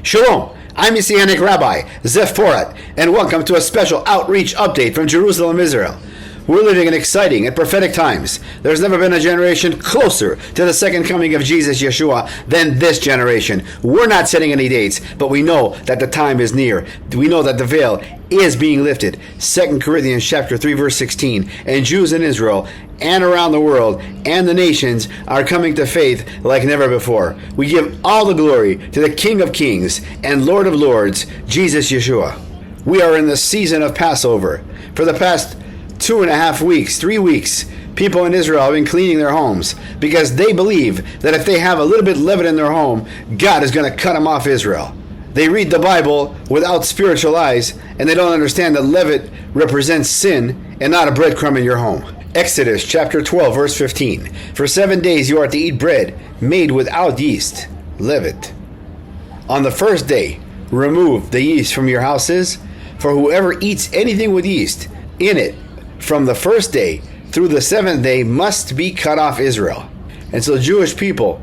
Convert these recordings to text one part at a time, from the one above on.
Shalom, I'm Messianic Rabbi, Porat, and welcome to a special outreach update from Jerusalem, Israel. We're living in exciting and prophetic times. There's never been a generation closer to the second coming of Jesus Yeshua than this generation. We're not setting any dates, but we know that the time is near. We know that the veil is being lifted. 2 Corinthians chapter 3 verse 16. And Jews in Israel and around the world and the nations are coming to faith like never before. We give all the glory to the King of Kings and Lord of Lords, Jesus Yeshua. We are in the season of Passover. For the past 2.5 weeks, 3 weeks, people in Israel have been cleaning their homes because they believe that if they have a little bit leaven in their home, God is going to cut them off Israel. They read the Bible without spiritual eyes, and they don't understand that leaven represents sin and not a breadcrumb in your home. Exodus chapter 12 verse 15. For 7 days you are to eat bread made without yeast, leaven. On the first day, remove the yeast from your houses, for whoever eats anything with yeast in it from the first day through the seventh day must be cut off Israel. And so Jewish people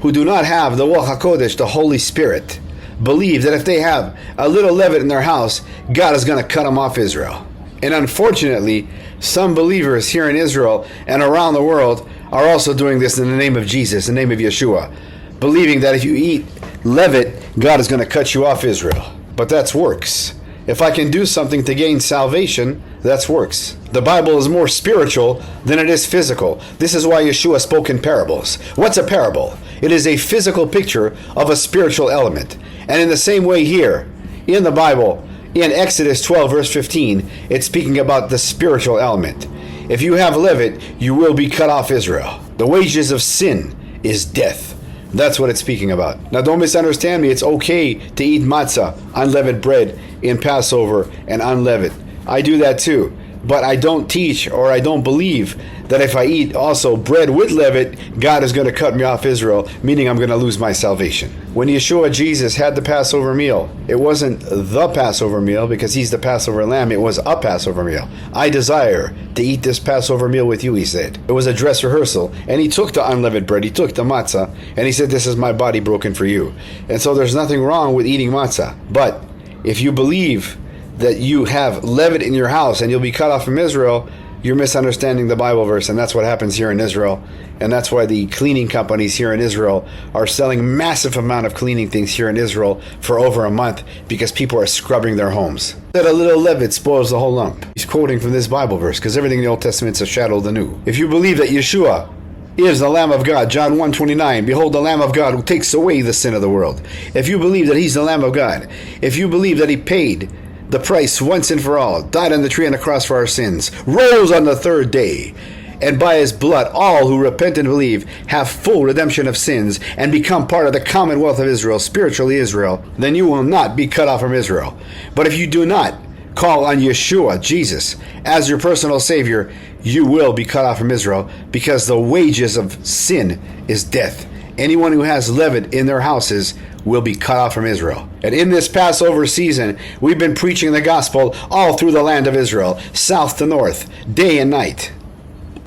who do not have the Ruach HaKodesh, the Holy Spirit, believe that if they have a little leaven in their house, God is going to cut them off Israel. And unfortunately, some believers here in Israel and around the world are also doing this in the name of Jesus, in the name of Yeshua, believing that if you eat leaven, God is going to cut you off Israel. But that's works. If I can do something to gain salvation, that's works. The Bible is more spiritual than it is physical. This is why Yeshua spoke in parables. What's a parable? It is a physical picture of a spiritual element. And in the same way here, in the Bible, in Exodus 12 verse 15, it's speaking about the spiritual element. If you have leaven, you will be cut off Israel. The wages of sin is death. That's what it's speaking about. Now don't misunderstand me. It's okay to eat matzah, unleavened bread, in Passover and unleavened. I do that too. But I don't teach or I don't believe that if I eat also bread with leaven, God is going to cut me off Israel, meaning I'm going to lose my salvation. When Yeshua Jesus had the Passover meal, it wasn't the Passover meal because he's the Passover lamb. It was a Passover meal. I desire to eat this Passover meal with you, he said. It was a dress rehearsal. And he took the unleavened bread, he took the matzah, and he said, this is my body broken for you. And so there's nothing wrong with eating matzah. But if you believe that you have leaven in your house and you'll be cut off from Israel, you're misunderstanding the Bible verse, and that's what happens here in Israel. And that's why the cleaning companies here in Israel are selling massive amount of cleaning things here in Israel for over a month because people are scrubbing their homes. That a little leaven spoils the whole lump. He's quoting from this Bible verse because everything in the Old Testament is a shadow of the New. If you believe that Yeshua is the Lamb of God, John 1:29, behold the Lamb of God who takes away the sin of the world. If you believe that he's the Lamb of God, if you believe that he paid the price once and for all, died on the tree and the cross for our sins, rose on the third day, and by his blood all who repent and believe have full redemption of sins and become part of the commonwealth of Israel, spiritually Israel, then you will not be cut off from Israel. But if you do not call on Yeshua, Jesus, as your personal Savior, you will be cut off from Israel because the wages of sin is death. Anyone who has leaven in their houses will be cut off from Israel. And in this Passover season, we've been preaching the gospel all through the land of Israel, south to north, day and night,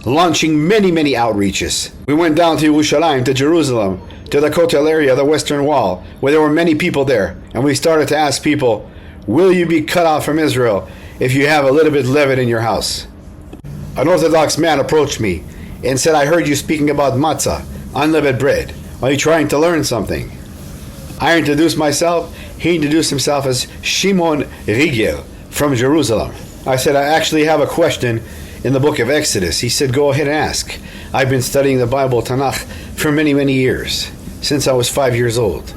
launching many outreaches. We went down to Yerushalayim, to Jerusalem, to the Kotel area, the Western Wall, where there were many people there. And we started to ask people, will you be cut off from Israel if you have a little bit leaven in your house? An Orthodox man approached me and said, I heard you speaking about matzah, unleavened bread. Are you trying to learn something? I introduced myself. He introduced himself as Shimon Rigel from Jerusalem. I said, I actually have a question in the book of Exodus. He said, go ahead and ask. I've been studying the Bible, Tanakh, for many years, since I was 5 years old.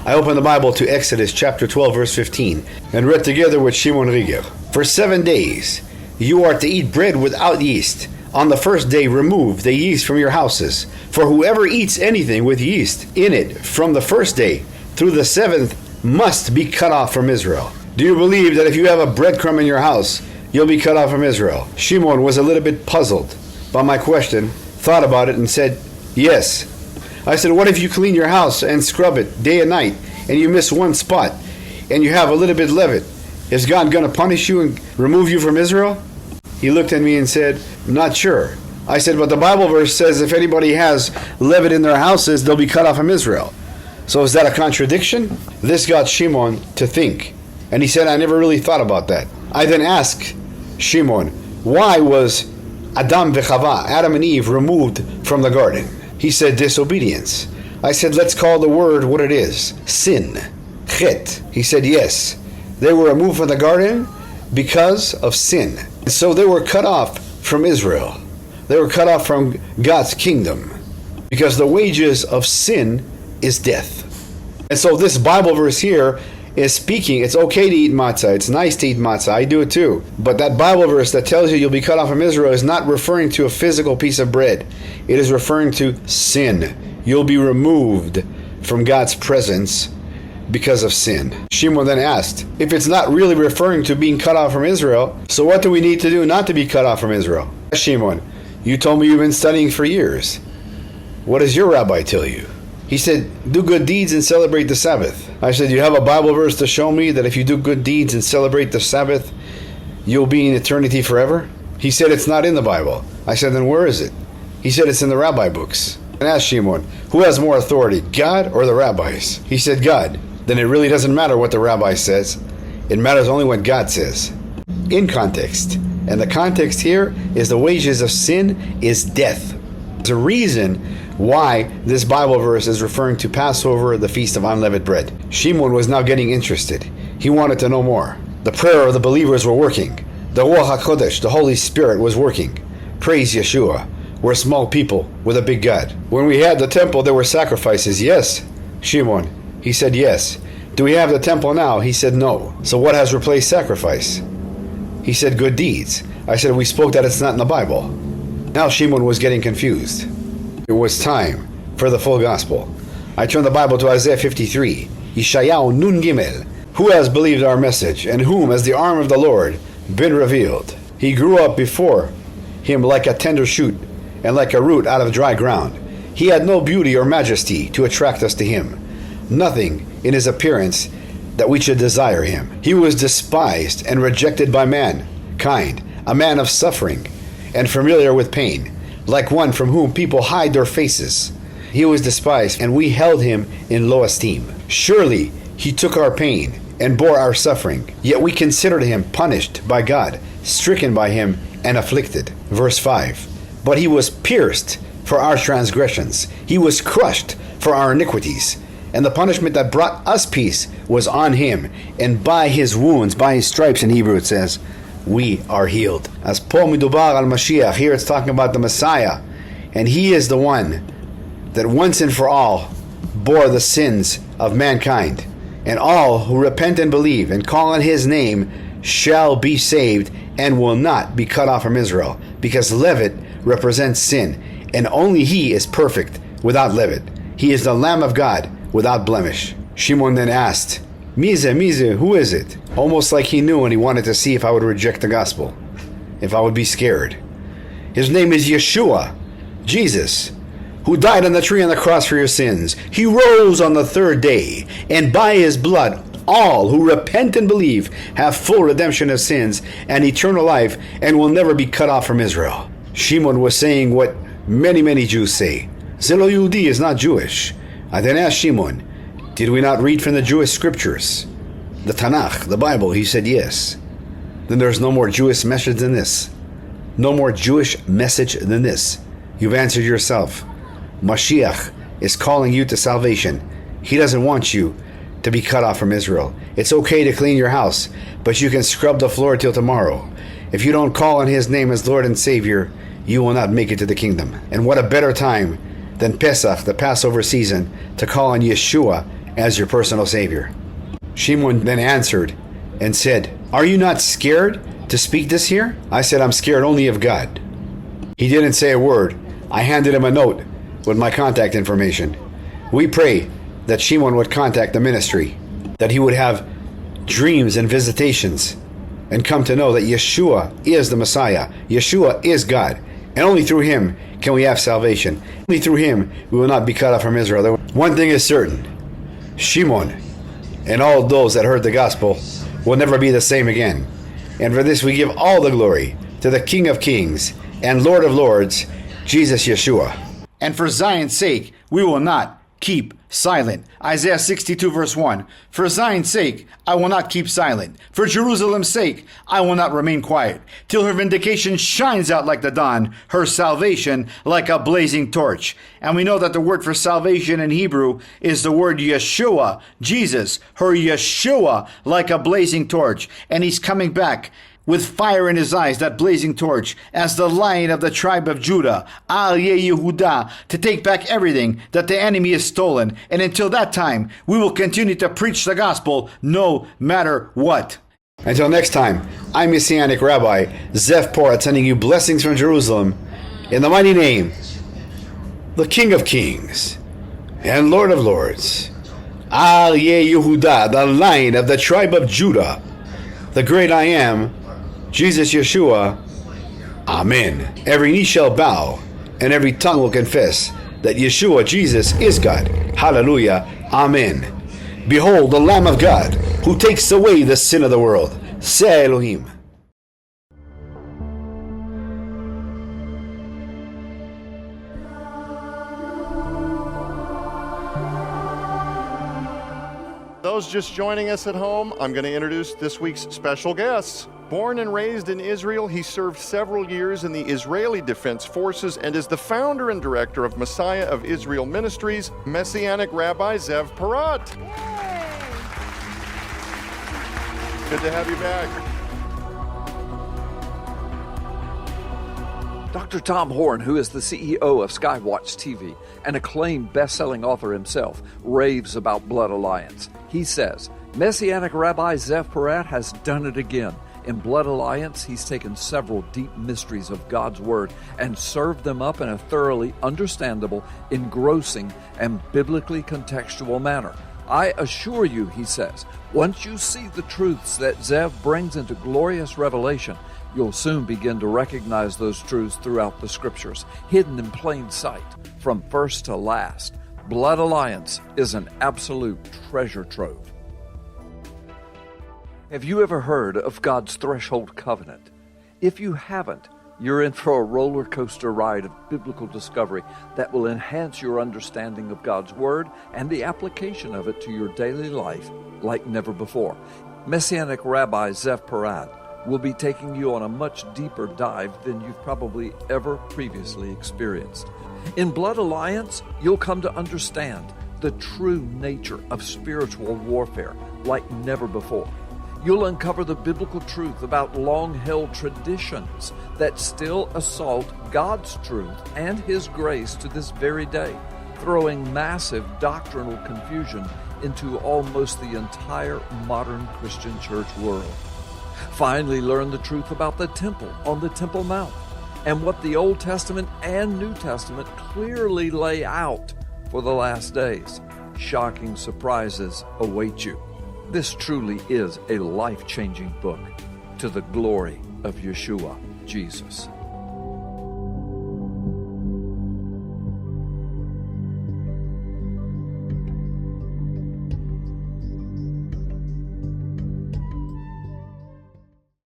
I opened the Bible to Exodus chapter 12, verse 15, and read together with Shimon Rigel. For 7 days you are to eat bread without yeast. On the first day remove the yeast from your houses. For whoever eats anything with yeast in it from the first day through the seventh must be cut off from Israel. Do you believe that if you have a breadcrumb in your house, you'll be cut off from Israel? Shimon was a little bit puzzled by my question, thought about it and said, yes. I said, what if you clean your house and scrub it day and night and you miss one spot and you have a little bit leaven? Is God going to punish you and remove you from Israel? He looked at me and said, I'm not sure. I said, but the Bible verse says if anybody has leaven in their houses, they'll be cut off from Israel. So is that a contradiction? This got Shimon to think. And he said, I never really thought about that. I then asked Shimon, why was Adam v'Chava, Adam and Eve, removed from the garden? He said, disobedience. I said, let's call the word what it is. Sin. Chet. He said, yes. They were removed from the garden because of sin. So they were cut off from Israel. They were cut off from God's kingdom. Because the wages of sin is death. And so this Bible verse here is speaking, it's okay to eat matzah, it's nice to eat matzah, I do it too. But that Bible verse that tells you you'll be cut off from Israel is not referring to a physical piece of bread. It is referring to sin. You'll be removed from God's presence because of sin. Shimon then asked, if it's not really referring to being cut off from Israel, so what do we need to do not to be cut off from Israel? Shimon, you told me you've been studying for years. What does your rabbi tell you? He said, do good deeds and celebrate the Sabbath. I said, you have a Bible verse to show me that if you do good deeds and celebrate the Sabbath, you'll be in eternity forever? He said, it's not in the Bible. I said, then where is it? He said, it's in the rabbi books. And asked Shimon, who has more authority, God or the rabbis? He said, God. Then it really doesn't matter what the rabbi says. It matters only what God says. In context. And the context here is the wages of sin is death. There's a reason why this Bible verse is referring to Passover, the Feast of Unleavened Bread. Shimon was now getting interested. He wanted to know more. The prayer of the believers were working. The Ruach HaKodesh, the Holy Spirit, was working. Praise Yeshua. We're small people with a big God. When we had the temple, there were sacrifices. Yes, Shimon. He said yes. Do we have the temple now? He said no. So what has replaced sacrifice? He said good deeds. I said we spoke that it's not in the Bible. Now Shimon was getting confused. It was time for the full gospel. I turned the Bible to Isaiah 53. Yeshayahu Nun Gimel. Who has believed our message, and whom has the arm of the Lord been revealed? He grew up before him like a tender shoot, and like a root out of dry ground. He had no beauty or majesty to attract us to him. Nothing in his appearance that we should desire him. He was despised and rejected by mankind, a man of suffering and familiar with pain, like one from whom people hide their faces. He was despised, and we held him in low esteem. Surely he took our pain and bore our suffering, yet we considered him punished by God, stricken by him, and afflicted. Verse 5. But he was pierced for our transgressions. He was crushed for our iniquities. And the punishment that brought us peace was on him. And by his wounds, by his stripes in Hebrew it says, we are healed. As po midubar al Mashiach, here it's talking about the Messiah. And he is the one that once and for all bore the sins of mankind. And all who repent and believe and call on his name shall be saved and will not be cut off from Israel. Because Levit represents sin, and only he is perfect without Levit. He is the Lamb of God without blemish. Shimon then asked, Mize, who is it? Almost like he knew and he wanted to see if I would reject the gospel, if I would be scared. His name is Yeshua, Jesus, who died on the tree on the cross for your sins. He rose on the third day, and by his blood all who repent and believe have full redemption of sins and eternal life and will never be cut off from Israel. Shimon was saying what many Jews say. Zelo Yehudi is not Jewish. I then asked Shimon, did we not read from the Jewish scriptures? The Tanakh, the Bible? He said yes. Then there's no more Jewish message than this. No more Jewish message than this. You've answered yourself. Mashiach is calling you to salvation. He doesn't want you to be cut off from Israel. It's okay to clean your house, but you can scrub the floor till tomorrow. If you don't call on his name as Lord and Savior, you will not make it to the kingdom. And what a better time than Pesach, the Passover season, to call on Yeshua as your personal Savior. Shimon then answered and said, are you not scared to speak this here? I said, I'm scared only of God. He didn't say a word. I handed him a note with my contact information. We pray that Shimon would contact the ministry, that he would have dreams and visitations, and come to know that Yeshua is the Messiah. Yeshua is God. And only through him can we have salvation. Only through him we will not be cut off from Israel. One thing is certain. Shimon and all those that heard the gospel will never be the same again. And for this we give all the glory to the King of Kings and Lord of Lords, Jesus Yeshua. And for Zion's sake, we will not keep silent. Isaiah 62 verse 1. For Zion's sake, I will not keep silent. For Jerusalem's sake, I will not remain quiet, till her vindication shines out like the dawn, her salvation like a blazing torch. And we know that the word for salvation in Hebrew is the word Yeshua, Jesus, her Yeshua like a blazing torch. And he's coming back with fire in his eyes, that blazing torch, as the Lion of the tribe of Judah, Al Yehuda, to take back everything that the enemy has stolen. And until that time, we will continue to preach the gospel no matter what. Until next time, I'm Messianic Rabbi Zev Porat, sending you blessings from Jerusalem, in the mighty name, the King of Kings and Lord of Lords, Al Yehuda, the Lion of the tribe of Judah, the great I am, Jesus Yeshua, Amen. Every knee shall bow, and every tongue will confess that Yeshua, Jesus, is God. Hallelujah. Amen. Behold the Lamb of God, who takes away the sin of the world. Say Elohim. Those just joining us at home, I'm going to introduce this week's special guests. Born and raised in Israel, he served several years in the Israeli Defense Forces and is the founder and director of Messiah of Israel Ministries, Messianic Rabbi Zev Porat. Yay! Good to have you back. Dr. Tom Horn, who is the CEO of Skywatch TV, an acclaimed best-selling author himself, raves about Blood Alliance. He says, Messianic Rabbi Zev Porat has done it again. In Blood Alliance, he's taken several deep mysteries of God's Word and served them up in a thoroughly understandable, engrossing, and biblically contextual manner. I assure you, he says, once you see the truths that Zev brings into glorious revelation, you'll soon begin to recognize those truths throughout the Scriptures, hidden in plain sight, from first to last. Blood Alliance is an absolute treasure trove. Have you ever heard of God's threshold covenant? If you haven't, you're in for a roller coaster ride of biblical discovery that will enhance your understanding of God's Word and the application of it to your daily life like never before. Messianic Rabbi Zev Porat will be taking you on a much deeper dive than you've probably ever previously experienced. In Blood Alliance, you'll come to understand the true nature of spiritual warfare like never before. You'll uncover the biblical truth about long-held traditions that still assault God's truth and His grace to this very day, throwing massive doctrinal confusion into almost the entire modern Christian church world. Finally, learn the truth about the temple on the Temple Mount and what the Old Testament and New Testament clearly lay out for the last days. Shocking surprises await you. This truly is a life-changing book to the glory of Yeshua, Jesus.